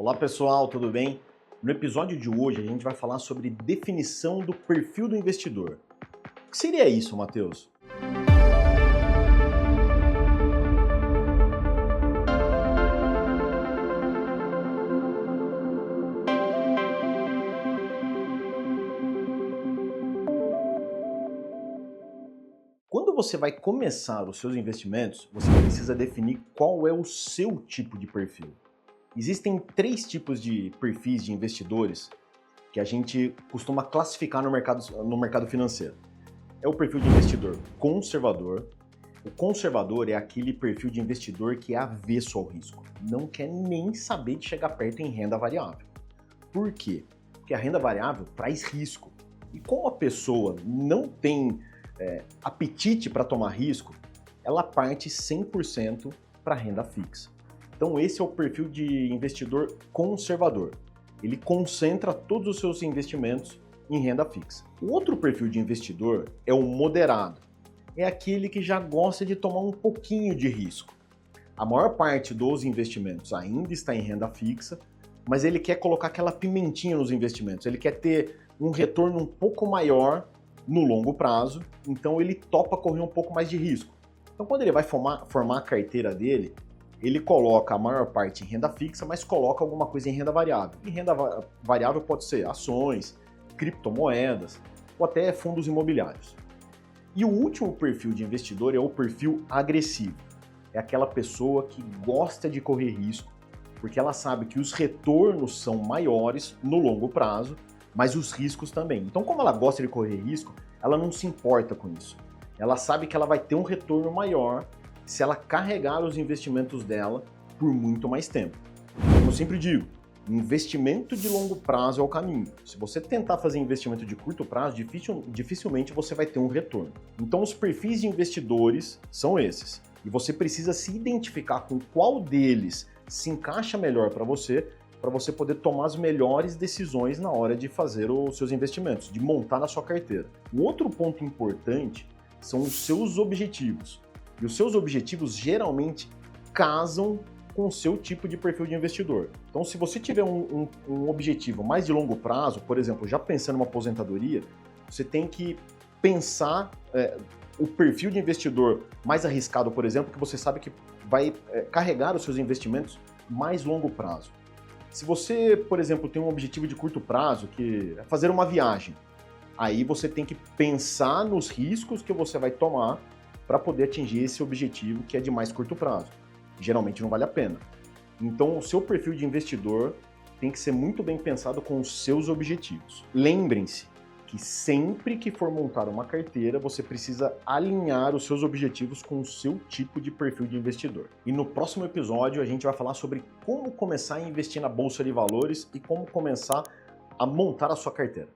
Olá pessoal, tudo bem? No episódio de hoje a gente vai falar sobre definição do perfil do investidor. O que seria isso, Matheus? Quando você vai começar os seus investimentos, você precisa definir qual é o seu tipo de perfil. Existem três tipos de perfis de investidores que a gente costuma classificar no mercado financeiro. É o perfil de investidor conservador. O conservador é aquele perfil de investidor que é avesso ao risco, não quer nem saber de chegar perto em renda variável. Por quê? Porque a renda variável traz risco. E como a pessoa não tem apetite para tomar risco, ela parte 100% para a renda fixa. Então esse é o perfil de investidor conservador. Ele concentra todos os seus investimentos em renda fixa. O outro perfil de investidor é o moderado. É aquele que já gosta de tomar um pouquinho de risco. A maior parte dos investimentos ainda está em renda fixa, mas ele quer colocar aquela pimentinha nos investimentos. Ele quer ter um retorno um pouco maior no longo prazo, então ele topa correr um pouco mais de risco. Então quando ele vai formar a carteira dele, ele coloca a maior parte em renda fixa, mas coloca alguma coisa em renda variável. E renda variável pode ser ações, criptomoedas ou até fundos imobiliários. E o último perfil de investidor é o perfil agressivo. É aquela pessoa que gosta de correr risco, porque ela sabe que os retornos são maiores no longo prazo, mas os riscos também. Então, como ela gosta de correr risco, ela não se importa com isso. Ela sabe que ela vai ter um retorno maior se ela carregar os investimentos dela por muito mais tempo. Como eu sempre digo, investimento de longo prazo é o caminho. Se você tentar fazer investimento de curto prazo, dificilmente você vai ter um retorno. Então, os perfis de investidores são esses. E você precisa se identificar com qual deles se encaixa melhor para você poder tomar as melhores decisões na hora de fazer os seus investimentos, de montar na sua carteira. Um outro ponto importante são os seus objetivos. E os seus objetivos geralmente casam com o seu tipo de perfil de investidor. Então, se você tiver um objetivo mais de longo prazo, por exemplo, já pensando em uma aposentadoria, você tem que pensar o perfil de investidor mais arriscado, por exemplo, que você sabe que vai carregar os seus investimentos mais longo prazo. Se você, por exemplo, tem um objetivo de curto prazo, que é fazer uma viagem, aí você tem que pensar nos riscos que você vai tomar para poder atingir esse objetivo que é de mais curto prazo. Geralmente não vale a pena. Então, o seu perfil de investidor tem que ser muito bem pensado com os seus objetivos. Lembrem-se que sempre que for montar uma carteira, você precisa alinhar os seus objetivos com o seu tipo de perfil de investidor. E no próximo episódio a gente vai falar sobre como começar a investir na bolsa de valores e como começar a montar a sua carteira.